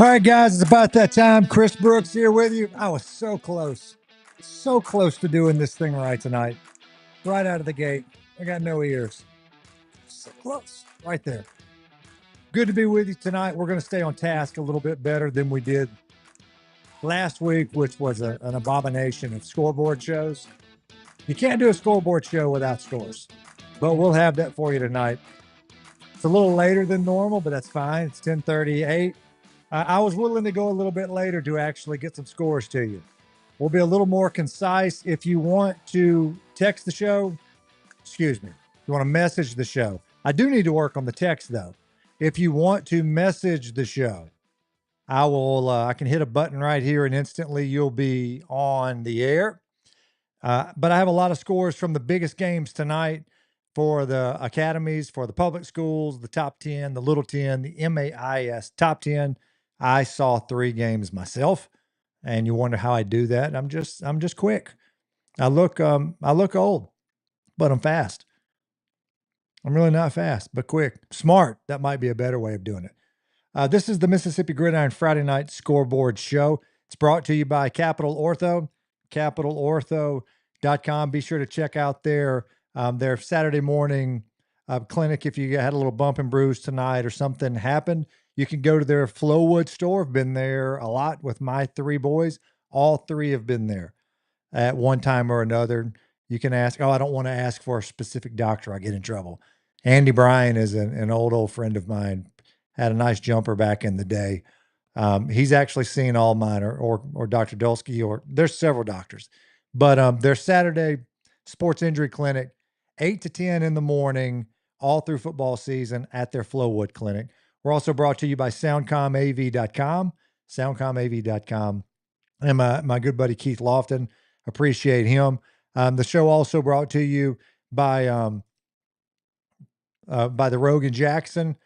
All right, guys, it's about that time. Chris Brooks here with you. I was so close to doing this thing right tonight, right out of the gate. I got no ears. So close, right there. Good to be with you tonight. We're going to stay on task a little bit better than we did last week, which was an abomination of scoreboard shows. You can't do a scoreboard show without scores, but we'll have that for you tonight. It's a little later than normal, but that's fine. It's 10:38. I was willing to go a little bit later to actually get some scores to you. We'll be a little more concise. If you want to text the show, excuse me, you want to message the show. I do need to work on the text though. If you want to message the show, I can hit a button right here and instantly you'll be on the air. But I have a lot of scores from the biggest games tonight for the academies, for the public schools, the top 10, the little 10, the MAIS top 10. I saw 3 games myself, and you wonder how I do that. I'm just quick. I look old, but I'm fast. I'm really not fast, but quick. Smart. That might be a better way of doing it. This is the Mississippi Gridiron Friday Night Scoreboard Show. It's brought to you by Capital Ortho, capitalortho.com. Be sure to check out their Saturday morning clinic. If you had a little bump and bruise tonight or something happened, you can go to their Flowwood store. I've been there a lot with my 3 boys. All 3 have been there at one time or another. You can ask, oh, I don't want to ask for a specific doctor. I get in trouble. Andy Bryan is an old friend of mine, had a nice jumper back in the day. He's actually seen all mine or Dr. Dulski, or there's several doctors, but their Saturday sports injury clinic, 8 to 10 in the morning, all through football season at their Flowwood clinic. We're also brought to you by soundcomav.com, soundcomav.com. And my good buddy Keith Lofton, appreciate him. The show also brought to you by the Rogan Jackson,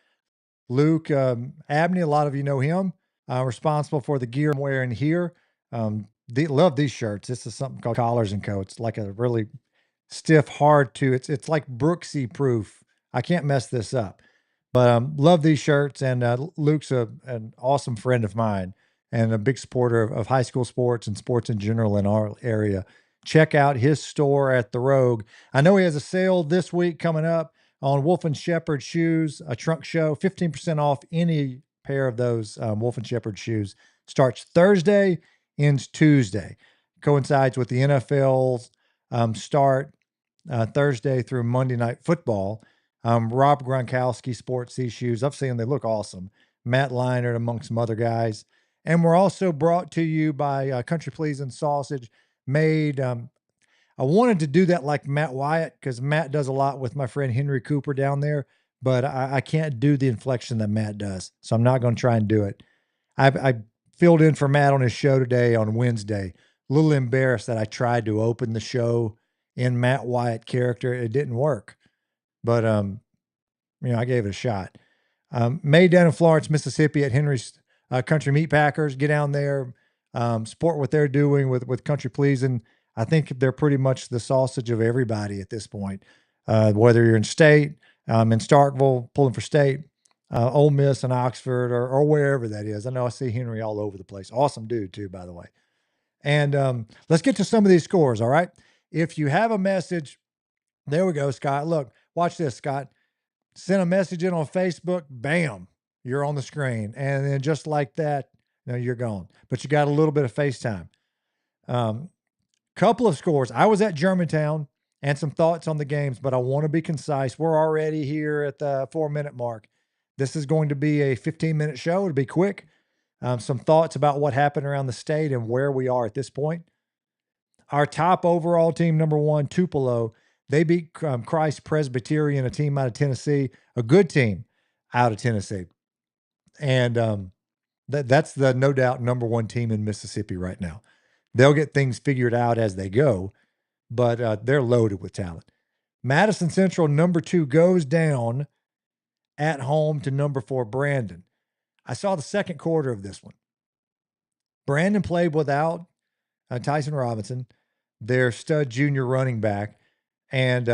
Luke Abney. A lot of you know him. Responsible for the gear I'm wearing here. Love these shirts. This is something called Collars and Co. It's like a really stiff, hard to. It's like Brooksy proof. I can't mess this up. But love these shirts, and Luke's an awesome friend of mine and a big supporter of high school sports and sports in general in our area. Check out his store at the Rogue. I know he has a sale this week coming up on Wolf and Shepherd shoes, a trunk show, 15% off any pair of those Wolf and Shepherd shoes. Starts Thursday, ends Tuesday. Coincides with the NFL's start Thursday through Monday Night Football. Rob Gronkowski sports these shoes. I've seen them. They look awesome. Matt Leinart amongst some other guys. And we're also brought to you by Country Pleasing Sausage, made I wanted to do that like Matt Wyatt, because Matt does a lot with my friend Henry Cooper down there, but I can't do the inflection that Matt does. So I'm not going to try and do it. I filled in for Matt on his show today on Wednesday. A little embarrassed that I tried to open the show in Matt Wyatt character. It didn't work, but I gave it a shot. Made down in Florence, Mississippi at Henry's Country Meat Packers. Get down there, support what they're doing with Country Pleasing. I think they're pretty much the sausage of everybody at this point. Whether you're in state, in Starkville, pulling for state, Ole Miss and Oxford, or wherever that is. I know I see Henry all over the place. Awesome dude too, by the way. And let's get to some of these scores. All right. If you have a message, there we go, Scott. Look, watch this, Scott. Send a message in on Facebook, bam, you're on the screen. And then just like that, you're gone. But you got a little bit of FaceTime. Couple of scores. I was at Germantown, and some thoughts on the games, but I want to be concise. We're already here at the 4-minute mark. This is going to be a 15-minute show. It'll be quick. Some thoughts about what happened around the state and where we are at this point. Our top overall team, number 1, Tupelo, they beat Christ Presbyterian, a team out of Tennessee, a good team out of Tennessee. And that's the no doubt number 1 team in Mississippi right now. They'll get things figured out as they go, but they're loaded with talent. Madison Central, number 2, goes down at home to number 4, Brandon. I saw the second quarter of this one. Brandon played without Tyson Robinson, their stud junior running back, and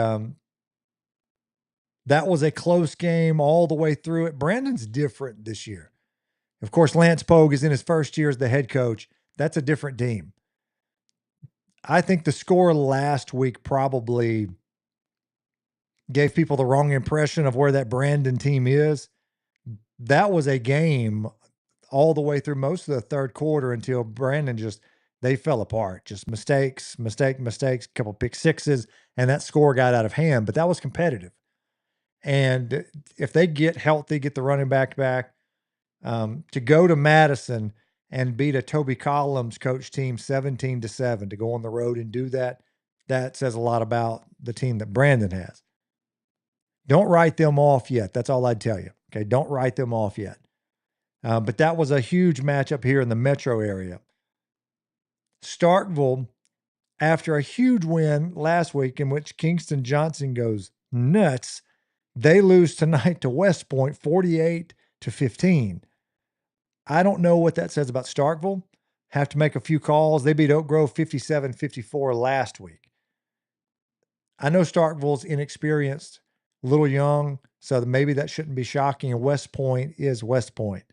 that was a close game all the way through it. Brandon's different this year. Of course, Lance Pogue is in his first year as the head coach. That's a different team. I think the score last week probably gave people the wrong impression of where that Brandon team is. That was a game all the way through most of the third quarter until Brandon just they fell apart. Just mistakes, couple pick sixes, and that score got out of hand. But that was competitive. And if they get healthy, get the running back, to go to Madison and beat a Toby Collins coach team 17-7 to go on the road and do that, that says a lot about the team that Brandon has. Don't write them off yet. That's all I'd tell you. Okay. Don't write them off yet. But that was a huge matchup here in the metro area. Starkville, after a huge win last week in which Kingston Johnson goes nuts, they lose tonight to West Point 48-15. I don't know what that says about Starkville. Have to make a few calls. They beat Oak Grove 57-54 last week. I know Starkville's inexperienced, a little young, so maybe that shouldn't be shocking. And West Point is West Point.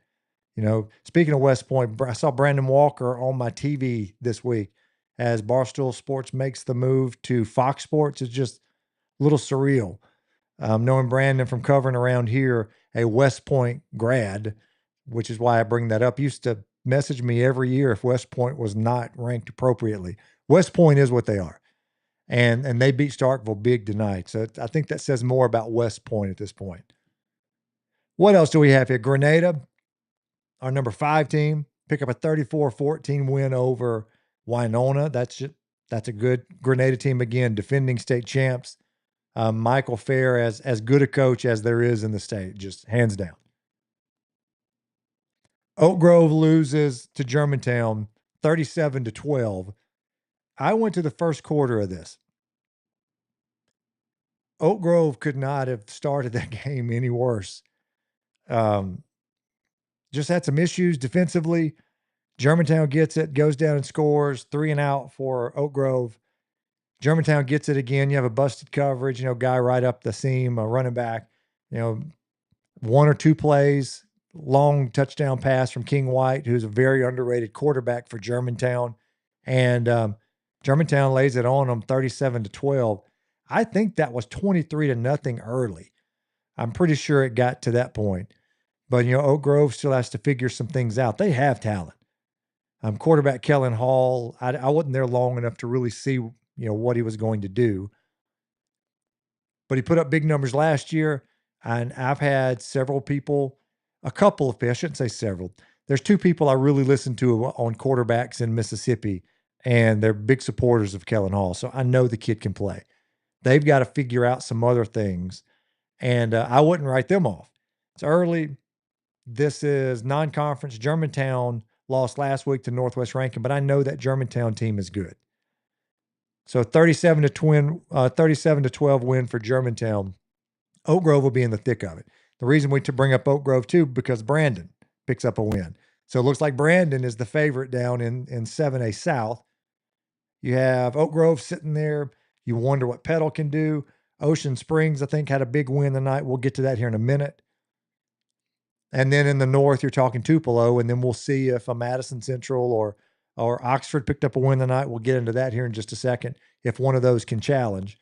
You know, speaking of West Point, I saw Brandon Walker on my TV this week as Barstool Sports makes the move to Fox Sports. It's just a little surreal. Knowing Brandon from covering around here, a West Point grad, which is why I bring that up, used to message me every year if West Point was not ranked appropriately. West Point is what they are. And they beat Starkville big tonight. So I think that says more about West Point at this point. What else do we have here? Grenada, our number 5 team, pick up a 34-14 win over Winona. That's a good Grenada team again, defending state champs. Michael Fair as good a coach as there is in the state, just hands down. Oak Grove loses to Germantown 37-12. I went to the first quarter of this. Oak Grove could not have started that game any worse. Just had some issues defensively. Germantown gets it, goes down and scores, 3 and out for Oak Grove. Germantown gets it again. You have a busted coverage, guy right up the seam, a running back, 1 or 2 plays, long touchdown pass from King White, who's a very underrated quarterback for Germantown. And Germantown lays it on them 37-12. I think that was 23-0 early. I'm pretty sure it got to that point. But, Oak Grove still has to figure some things out. They have talent. Quarterback Kellen Hall, I wasn't there long enough to really see, what he was going to do. But he put up big numbers last year. And I've had several people, a couple of people, I shouldn't say several. There's 2 people I really listen to on quarterbacks in Mississippi, and they're big supporters of Kellen Hall. So I know the kid can play. They've got to figure out some other things. And I wouldn't write them off. It's early. This is non-conference. Germantown lost last week to Northwest Rankin, but I know that Germantown team is good. So 37-12 win for Germantown. Oak Grove will be in the thick of it. The reason we bring up Oak Grove too, because Brandon picks up a win. So it looks like Brandon is the favorite down in 7A South. You have Oak Grove sitting there. You wonder what Petal can do. Ocean Springs, I think, had a big win tonight. We'll get to that here in a minute. And then in the north, you're talking Tupelo, and then we'll see if a Madison Central or Oxford picked up a win tonight. We'll get into that here in just a second, if one of those can challenge.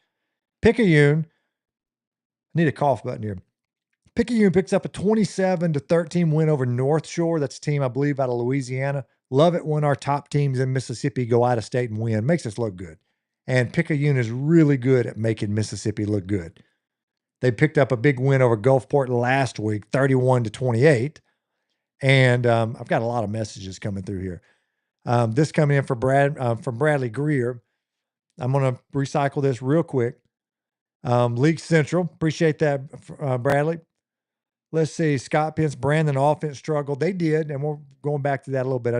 Picayune, I need a cough button here. Picayune picks up a 27-13 win over North Shore. That's a team, I believe, out of Louisiana. Love it when our top teams in Mississippi go out of state and win. Makes us look good. And Picayune is really good at making Mississippi look good. They picked up a big win over Gulfport last week, 31-28. And I've got a lot of messages coming through here. This coming in from Bradley Greer. I'm going to recycle this real quick. League Central, appreciate that, Bradley. Let's see, Scott Pence, Brandon offense struggled. They did, and we're going back to that a little bit.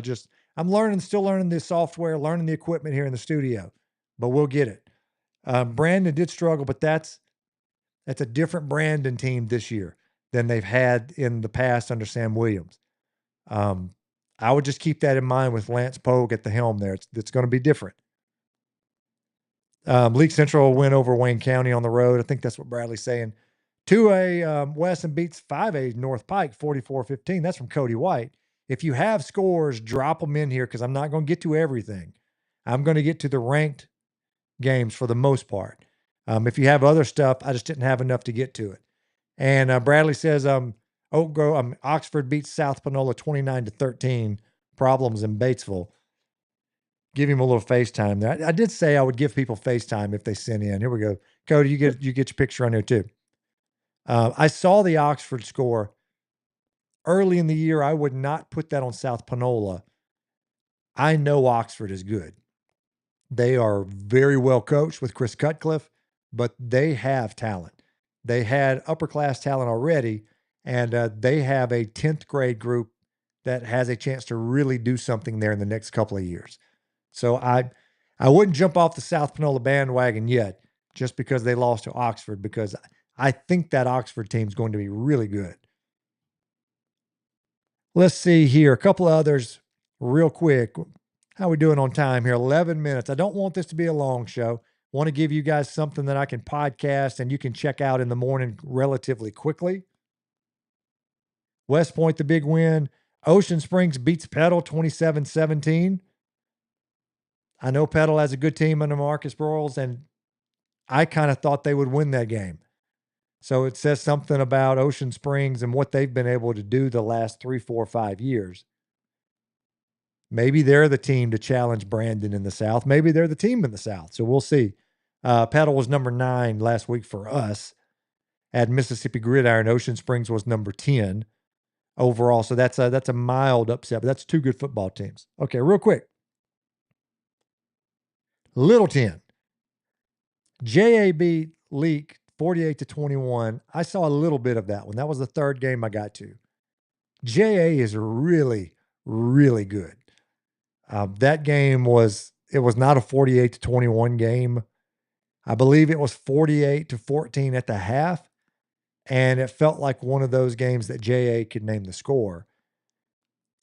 I'm still learning the software, learning the equipment here in the studio, but we'll get it. Brandon did struggle, but that's a different Brandon team this year than they've had in the past under Sam Williams. I would just keep that in mind with Lance Pogue at the helm there. It's going to be different. League Central win over Wayne County on the road. I think that's what Bradley's saying. 2A Wesson beats 5A North Pike 44-15. That's from Cody White. If you have scores, drop them in here because I'm not going to get to everything. I'm going to get to the ranked games for the most part. If you have other stuff, I just didn't have enough to get to it. And Bradley says, Oxford beats South Panola 29-13. Problems in Batesville. Give him a little FaceTime there. I did say I would give people FaceTime if they sent in. Here we go. Cody, you get your picture on there too. I saw the Oxford score early in the year. I would not put that on South Panola. I know Oxford is good. They are very well coached with Chris Cutcliffe, but they have talent. They had upper class talent already, and they have a 10th grade group that has a chance to really do something there in the next couple of years. So I wouldn't jump off the South Panola bandwagon yet just because they lost to Oxford, because I think that Oxford team is going to be really good. Let's see here. A couple of others real quick. How are we doing on time here? 11 minutes. I don't want this to be a long show. Want to give you guys something that I can podcast and you can check out in the morning relatively quickly. West Point, the big win. Ocean Springs beats Petal 27-17. I know Petal has a good team under Marcus Broyles, and I kind of thought they would win that game. So it says something about Ocean Springs and what they've been able to do the last 3, 4, 5 years. Maybe they're the team to challenge Brandon in the South. Maybe they're the team in the South. So we'll see. Petal was number 9 last week for us. At Mississippi Gridiron, Ocean Springs was number 10 overall. So that's a mild upset, but that's 2 good football teams. Okay, real quick. Little 10. JA beat Leak 48-21. I saw a little bit of that one. That was the 3rd game I got to. JA is really, really good. That game was not a 48-21 game. I believe it was 48-14 at the half. And it felt like one of those games that JA could name the score.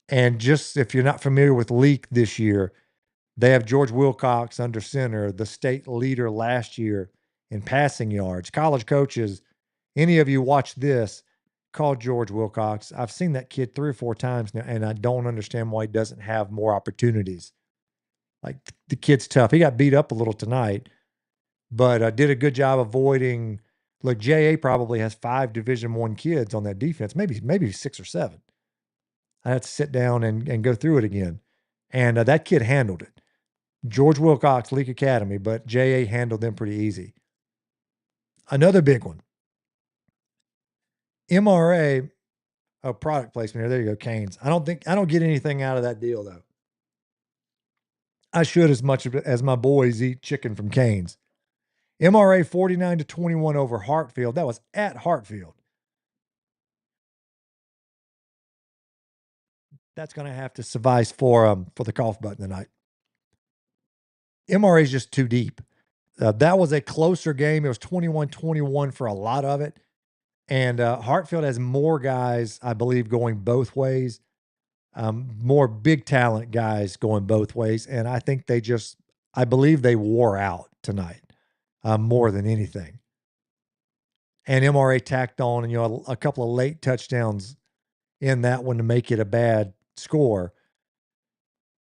And just if you're not familiar with Leak this year, they have George Wilcox under center, the state leader last year in passing yards. College coaches, any of you watch this, call George Wilcox. I've seen that kid 3 or 4 times now, and I don't understand why he doesn't have more opportunities. Like, the kid's tough. He got beat up a little tonight, but did a good job avoiding. Look, JA probably has 5 Division I kids on that defense, maybe 6 or 7. I had to sit down and go through it again. And that kid handled it. George Wilcox, Leak Academy, but JA handled them pretty easy. Another big one. MRA, product placement here. There you go, Canes. I don't get anything out of that deal, though. I should as much as my boys eat chicken from Canes. MRA 49-21 over Hartfield. That was at Hartfield. That's going to have to suffice for the cough button tonight. MRA is just too deep. That was a closer game. It was 21-21 for a lot of it. And Hartfield has more guys, I believe, going both ways. More big talent guys going both ways. And I think I believe they wore out tonight more than anything. And MRA tacked on, and a couple of late touchdowns in that one to make it a bad score.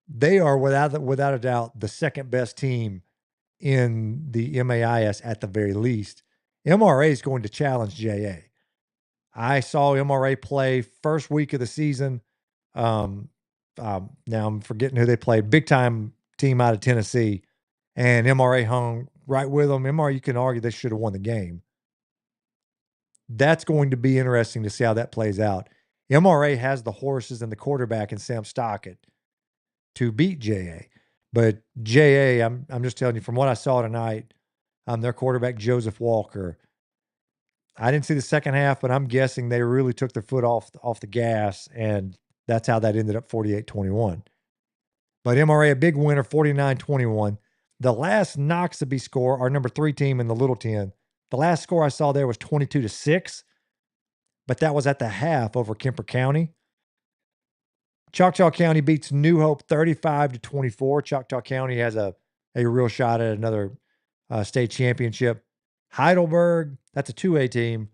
They are without a doubt the second best team in the MAIS at the very least. MRA is going to challenge JA. I saw MRA play first week of the season. Now I'm forgetting who they played. Big time team out of Tennessee, and MRA hung right with them. MRA, you can argue they should have won the game. That's going to be interesting to see how that plays out. MRA has the horses and the quarterback in Sam Stockett to beat JA. But JA, I'm just telling you, from what I saw tonight, their quarterback, Joseph Walker, I didn't see the second half, but I'm guessing they really took their foot off the gas, and that's how that ended up 48-21. But MRA, a big winner, 49-21. The last Noxubee score, our number 3 team in the Little 10, the last score I saw there was 22-6, but that was at the half over Kemper County. Choctaw County beats New Hope 35-24. Choctaw County has a real shot at another state championship. Heidelberg, that's a 2A team,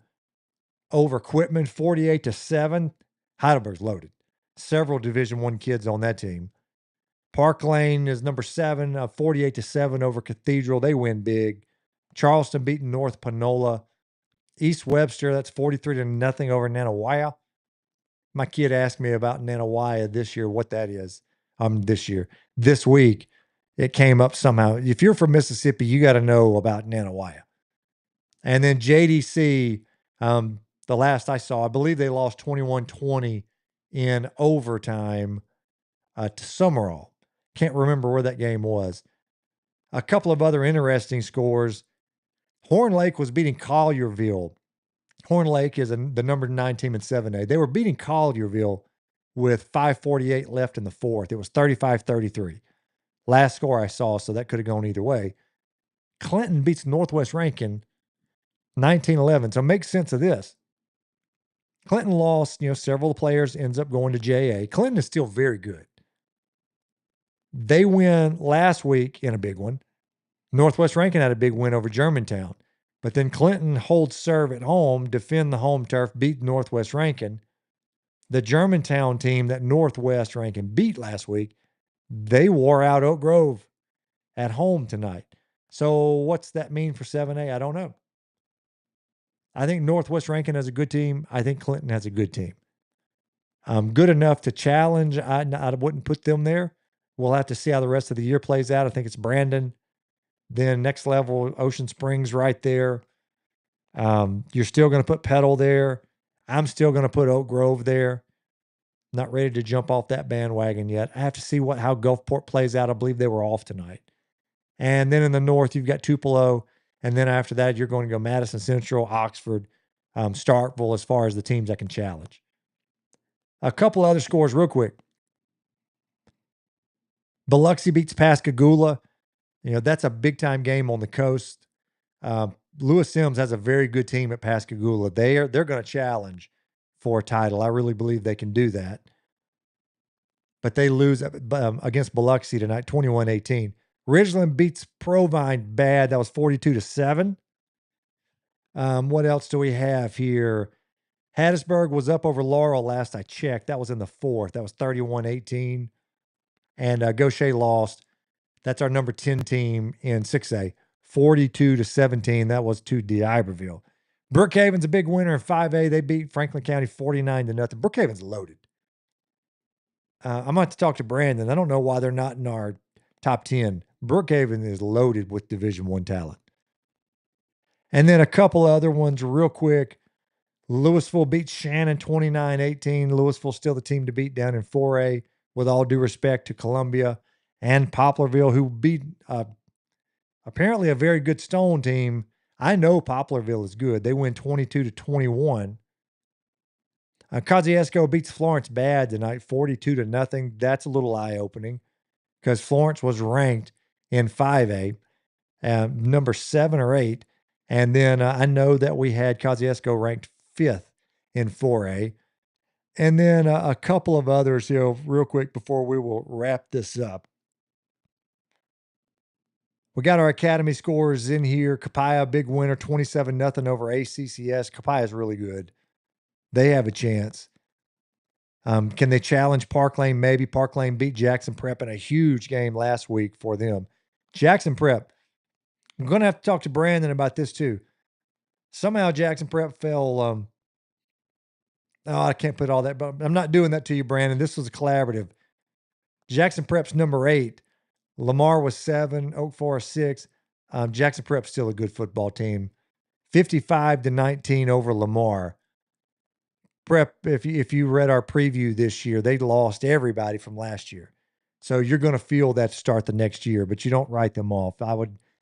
over Quitman 48-7. Heidelberg's loaded. several Division I kids on that team. Park Lane is number 7, 48-7 over Cathedral. They win big. Charleston beating North Panola. East Webster, that's 43-0 over Nanawaya. My kid asked me about Nanawaya this year, what that is. This week, it came up somehow. If you're from Mississippi, you got to know about Nanawaya. And then JDC, the last I saw, I believe they lost 21-20 in overtime to Summerall. Can't remember where that game was. A couple of other interesting scores. Horn Lake was beating Collierville. Horn Lake is the number 9 team in 7A. They were beating Collierville with 5:48 left in the fourth. It was 35-33. Last score I saw, so that could have gone either way. Clinton beats Northwest Rankin 19-11. So make sense of this. Clinton lost, several players, ends up going to JA. Clinton is still very good. They win last week in a big one. Northwest Rankin had a big win over Germantown. But then Clinton holds serve at home, defend the home turf, beat Northwest Rankin. The Germantown team that Northwest Rankin beat last week, they wore out Oak Grove at home tonight. So what's that mean for 7A? I don't know. I think Northwest Rankin has a good team. I think Clinton has a good team. Good enough to challenge. I wouldn't put them there. We'll have to see how the rest of the year plays out. I think it's Brandon. Then next level, Ocean Springs right there. You're still going to put Petal there. I'm still going to put Oak Grove there. Not ready to jump off that bandwagon yet. I have to see how Gulfport plays out. I believe they were off tonight. And then in the north, you've got Tupelo. And then after that, you're going to go Madison Central, Oxford, Starkville as far as the teams that can challenge. A couple other scores real quick. Biloxi beats Pascagoula. That's a big-time game on the coast. Lewis Sims has a very good team at Pascagoula. They're going to challenge for a title. I really believe they can do that. But they lose against Biloxi tonight, 21-18. Ridgeland beats Provine bad. That was 42-7. What else do we have here? Hattiesburg was up over Laurel last I checked. That was in the fourth. That was 31-18. And Gaucher lost. That's our number 10 team in 6A. 42-17. That was to D'Iberville. Brookhaven's a big winner in 5A. They beat Franklin County 49-0. Brookhaven's loaded. I'm going to have to talk to Brandon. I don't know why they're not in our top 10. Brookhaven is loaded with Division I talent. And then a couple other ones real quick. Louisville beats Shannon 29-18. Louisville's still the team to beat down in 4A, with all due respect to Columbia and Poplarville, who beat apparently a very good Stone team. I know Poplarville is good. They win 22-21. Kosciuszko beats Florence bad tonight, 42-0. That's a little eye-opening because Florence was ranked in 5A, number 7 or 8. And then I know that we had Kosciuszko ranked 5th in 4A. And then a couple of others, real quick before we will wrap this up. We got our academy scores in here. Copiah, big winner, 27-0 over ACCS. Copiah is really good. They have a chance. Can they challenge Park Lane? Maybe. Park Lane beat Jackson Prep in a huge game last week for them. Jackson Prep. I'm going to have to talk to Brandon about this too. Somehow Jackson Prep fell. I can't put all that, but I'm not doing that to you, Brandon. This was a collaborative. Jackson Prep's number 8. Lamar was 7. Oak Forest 6. Jackson Prep's still a good football team. 55-19 over Lamar. Prep, if you read our preview this year, they lost everybody from last year. So you're going to feel that to start the next year, but you don't write them off.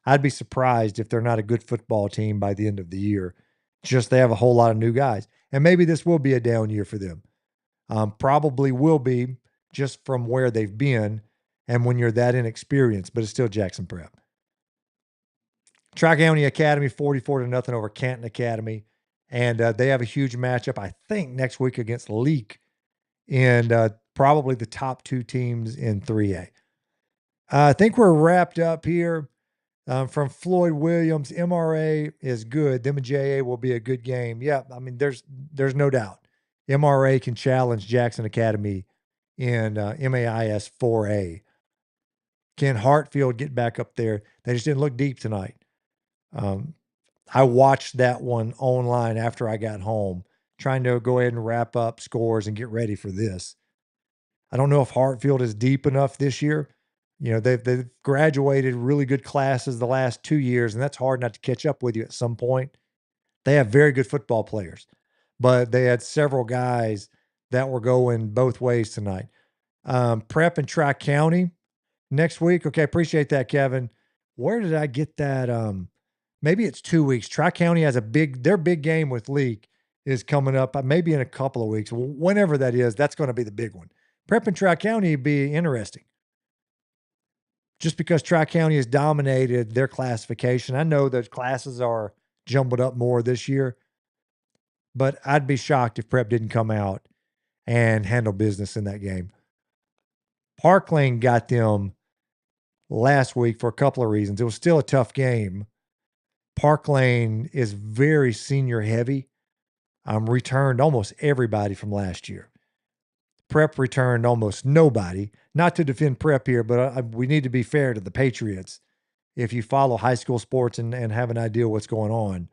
I'd be surprised if they're not a good football team by the end of the year. Just they have a whole lot of new guys. And maybe this will be a down year for them. Probably will be just from where they've been and when you're that inexperienced, but it's still Jackson Prep. Tri-County Academy 44-0 over Canton Academy. And they have a huge matchup, I think, next week against Leak and probably the top 2 teams in 3A. I think we're wrapped up here. From Floyd Williams, MRA is good. Them and JA will be a good game. Yeah, I mean, there's no doubt. MRA can challenge Jackson Academy in MAIS 4A. Can Hartfield get back up there? They just didn't look deep tonight. I watched that one online after I got home, trying to go ahead and wrap up scores and get ready for this. I don't know if Hartfield is deep enough this year. You know, they've graduated really good classes the last 2 years, and that's hard not to catch up with you at some point. They have very good football players, but they had several guys that were going both ways tonight. Prep and Tri-County next week. Okay, appreciate that, Kevin. Where did I get that? Maybe it's 2 weeks. Tri-County has their big game with Leak is coming up, maybe in a couple of weeks. Whenever that is, that's going to be the big one. Prep and Tri-County would be interesting. Just because Tri-County has dominated their classification. I know those classes are jumbled up more this year, but I'd be shocked if Prep didn't come out and handle business in that game. Park Lane got them last week for a couple of reasons. It was still a tough game. Park Lane is very senior heavy. Returned almost everybody from last year. Prep returned almost nobody. Not to defend Prep here, but we need to be fair to the Patriots. If you follow high school sports and have an idea what's going on,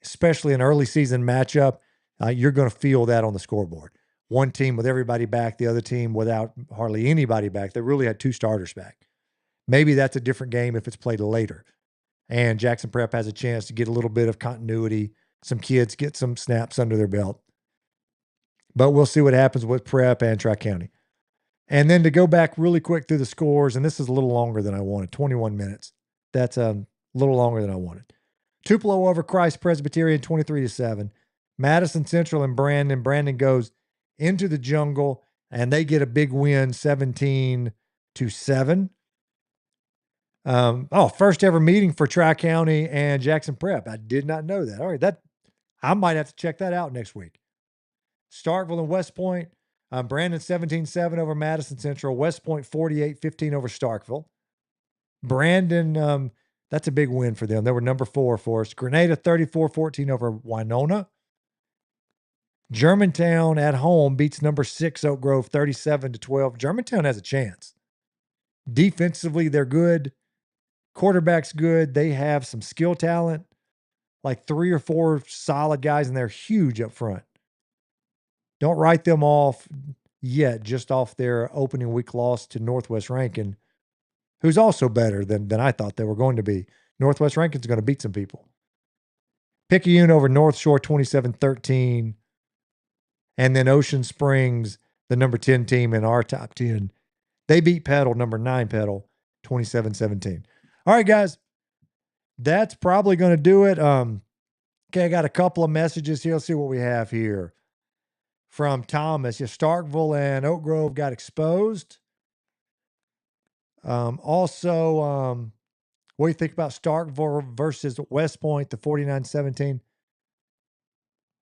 especially an early season matchup, you're going to feel that on the scoreboard. One team with everybody back, the other team without hardly anybody back. They really had 2 starters back. Maybe that's a different game if it's played later. And Jackson Prep has a chance to get a little bit of continuity, some kids get some snaps under their belt. But we'll see what happens with Prep and Tri-County. And then to go back really quick through the scores, and this is a little longer than I wanted, 21 minutes. That's a little longer than I wanted. Tupelo over Christ Presbyterian, 23-7. Madison Central and Brandon. Brandon goes into the jungle, and they get a big win, 17-7. First ever meeting for Tri-County and Jackson Prep. I did not know that. All right, I might have to check that out next week. Starkville and West Point. Brandon 17-7 over Madison Central. West Point 48-15 over Starkville. Brandon, that's a big win for them. They were number 4 for us. Grenada 34-14 over Winona. Germantown at home beats number 6 Oak Grove 37-12. Germantown has a chance. Defensively, they're good. Quarterback's good. They have some skill talent, like 3 or 4 solid guys, and they're huge up front. Don't write them off yet, just off their opening week loss to Northwest Rankin, who's also better than I thought they were going to be. Northwest Rankin's going to beat some people. Picayune over North Shore 27-13. And then Ocean Springs, the number 10 team in our top 10. They beat Petal, number 9 Petal, 27-17. All right, guys. That's probably going to do it. Okay, I got a couple of messages here. Let's see what we have here. From Thomas, Starkville and Oak Grove got exposed. What do you think about Starkville versus West Point, the 49-17?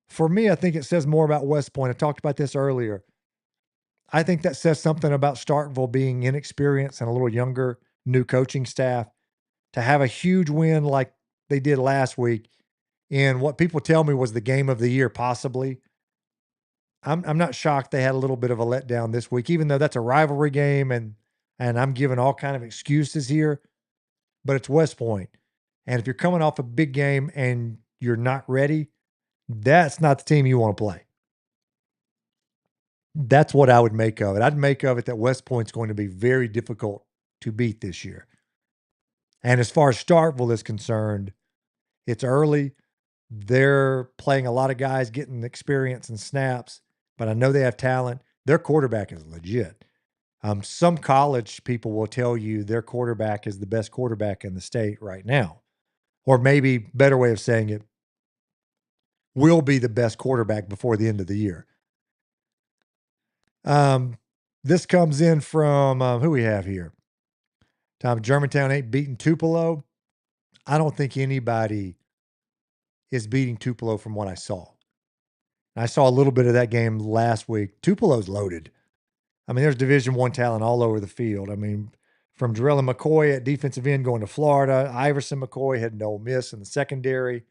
For me, I think it says more about West Point. I talked about this earlier. I think that says something about Starkville being inexperienced and a little younger, new coaching staff. To have a huge win like they did last week in what people tell me was the game of the year, possibly. I'm not shocked they had a little bit of a letdown this week, even though that's a rivalry game and I'm giving all kind of excuses here, but it's West Point. And if you're coming off a big game and you're not ready, that's not the team you want to play. That's what I would make of it. I'd make of it that West Point's going to be very difficult to beat this year. And as far as Starkville is concerned, it's early. They're playing a lot of guys, getting experience and snaps, but I know they have talent. Their quarterback is legit. Some college people will tell you their quarterback is the best quarterback in the state right now. Or maybe better way of saying it, will be the best quarterback before the end of the year. This comes in from who we have here. Tom, Germantown ain't beating Tupelo. I don't think anybody is beating Tupelo from what I saw. I saw a little bit of that game last week. Tupelo's loaded. I mean, there's Division I talent all over the field. I mean, from Jarrell McCoy at defensive end going to Florida, Iverson McCoy heading to Ole Miss in the secondary,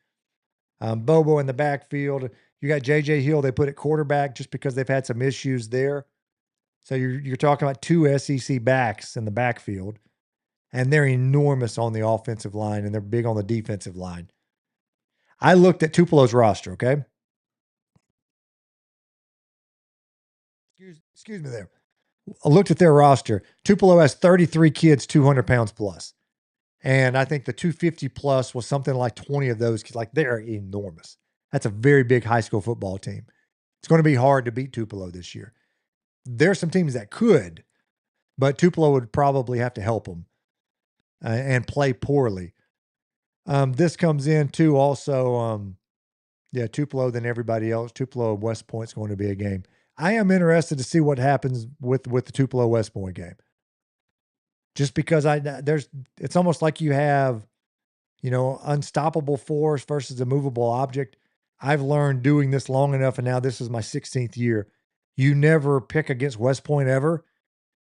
Bobo in the backfield. You got J.J. Hill, they put at quarterback just because they've had some issues there. So you're talking about two SEC backs in the backfield, and they're enormous on the offensive line, and they're big on the defensive line. I looked at Tupelo's roster, okay? Excuse me there. I looked at their roster. Tupelo has 33 kids 200 pounds plus. And I think the 250 plus was something like 20 of those kids. Like, they're enormous. That's a very big high school football team. It's going to be hard to beat Tupelo this year. There's some teams that could, but Tupelo would probably have to help them and play poorly. This comes in too also, yeah, Tupelo than everybody else. Tupelo West Point's going to be a game. I am interested to see what happens with the Tupelo West Point game. Just because it's almost like you have, unstoppable force versus a movable object. I've learned doing this long enough, and now this is my 16th year. You never pick against West Point ever,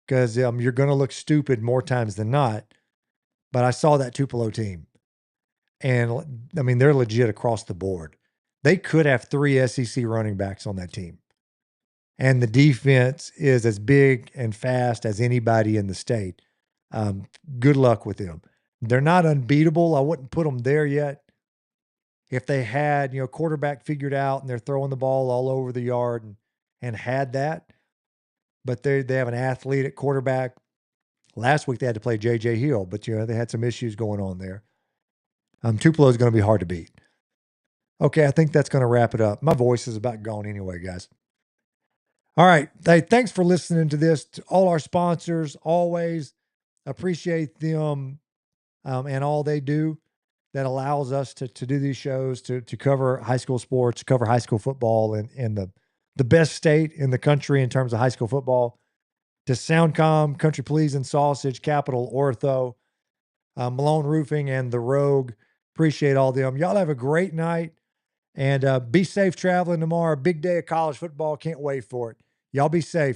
because you're going to look stupid more times than not. But I saw that Tupelo team, and I mean, they're legit across the board. They could have 3 SEC running backs on that team. And the defense is as big and fast as anybody in the state. Good luck with them. They're not unbeatable. I wouldn't put them there yet. If they had, quarterback figured out and they're throwing the ball all over the yard and had that, but they have an athlete at quarterback. Last week they had to play J.J. Hill, but they had some issues going on there. Tupelo is going to be hard to beat. Okay, I think that's going to wrap it up. My voice is about gone anyway, guys. All right. Hey, thanks for listening to this. To all our sponsors, always appreciate them and all they do that allows us to do these shows, to cover high school sports, cover high school football in the best state in the country in terms of high school football. To Soundcom, Country Please and Sausage, Capital Ortho, Malone Roofing, and The Rogue. Appreciate all them. Y'all have a great night, and be safe traveling tomorrow. Big day of college football. Can't wait for it. Y'all be safe.